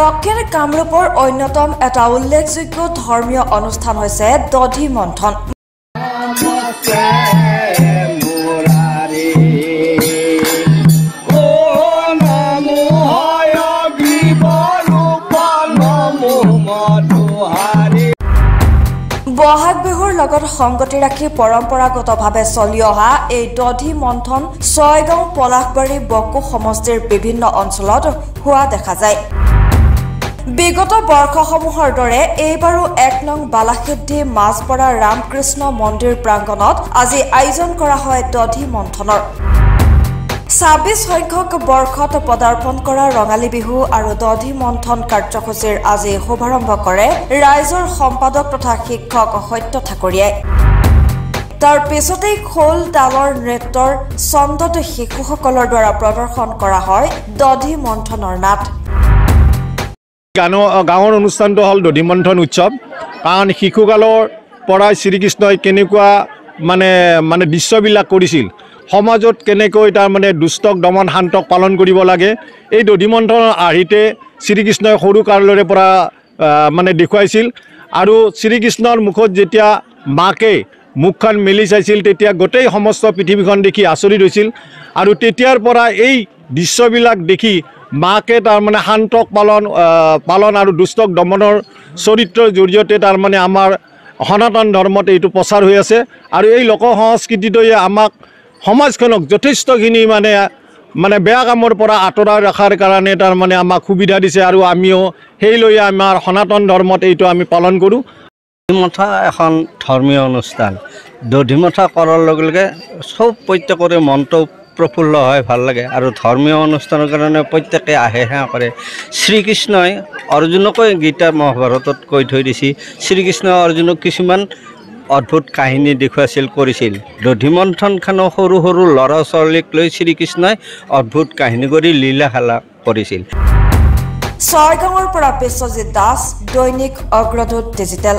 দক্ষিণ কামৰূপৰ অন্যতম এটা উল্লেখযোগ্য ধৰ্মীয় অনুষ্ঠান হৈছে দধি মন্থন। বহাগ বিহুৰ লগত সংগতি ৰাখি পৰম্পৰাগতভাৱে চলি অহা এই দধি মন্থন ছয়গাঁও পলাশবাৰী বকো সমষ্টিৰ বিভিন্ন অঞ্চলত হোৱা দেখা যায়। বিগত বৰ্ষসমূহৰ দৰে এইবাৰো ১ নং বালাসিদ্ধি মাছপৰা ৰামকৃষ্ণ মন্দিৰ প্ৰাংগণত আজি আয়োজন কৰা হয় দধি মন্থনৰ। ২৬ সংখ্যক বৰ্ষত পদাৰ্পণ কৰা ৰঙালী বিহু আৰু দধি মন্থন কাৰ্যসূচীৰ আজি শুভাৰম্ভ কৰে ৰাইজৰ সম্পাদক তথা শিক্ষক সত্য ঠাকুৰীয়াই। তাৰ পিছতেই খোল তালৰ নৃত্যৰ ছন্দত শিশুসকলৰ দ্বাৰা প্ৰদৰ্শন কৰা হয় দধি মন্থনৰ নাট। গাঁৱৰ অনুষ্ঠানটো হ'ল দধি মন্থন উৎসৱ। কাৰণ শিশুকালৰ পৰাই শ্ৰীকৃষ্ণই কেনেকুৱা মানে দৃশ্যবিলাক কৰিছিল, সমাজত কেনেকৈ তাৰমানে দুষ্টক দমন শান্তক পালন কৰিব লাগে, এই দধি মন্থনৰ আৰ্হিতে শ্ৰীকৃষ্ণই সৰু কালৰে পৰা দেখুৱাইছিল। আৰু শ্ৰীকৃষ্ণৰ মুখত যেতিয়া মাকে মুখখন মেলি চাইছিল তেতিয়া গোটেই সমস্ত পৃথিৱীখন দেখি আচৰিত হৈছিল। আৰু তেতিয়াৰ পৰা এই দৃশ্যবিলাক দেখি মাকে তাৰমানে শান্তক পালন আৰু দুষ্টক দমনৰ চৰিত্ৰৰ জৰিয়তে তাৰমানে আমাৰ সনাতন ধৰ্মত এইটো প্ৰচাৰ হৈ আছে। আৰু এই লোক সংস্কৃতিটোৱে আমাক সমাজখনক যথেষ্টখিনি মানে বেয়া কামৰ পৰা আঁতৰাই ৰখাৰ কাৰণে তাৰমানে আমাক সুবিধা দিছে। আৰু আমিও সেই লৈ আমাৰ সনাতন ধৰ্মত এইটো আমি পালন কৰোঁ। দধিমথা এখন ধৰ্মীয় অনুষ্ঠান। দধিমথা কৰাৰ লগে লগে প্ৰত্যেকৰে মনটো প্ৰফুল্ল হয়, ভাল লাগে। আৰু ধৰ্মীয় অনুষ্ঠানৰ কাৰণে প্ৰত্যেকে আহে সেৱা কৰে। শ্ৰীকৃষ্ণই অৰ্জুনকৈ গীতা মহাভাৰতত কৈ থৈ দিছে, শ্ৰীকৃষ্ণই অৰ্জুনক কিছুমান অদ্ভুত কাহিনী দেখুৱাইছিল, কৰিছিল। দধি মন্থনখনো সৰু সৰু ল'ৰা ছোৱালীক লৈ শ্ৰীকৃষ্ণই অদ্ভুত কাহিনী কৰি লীলা খেলা কৰিছিল। ছয়গাঁৱৰ পৰা বিশ্বজিৎ দাস, দৈনিক অগ্ৰদূত ডিজিটেল।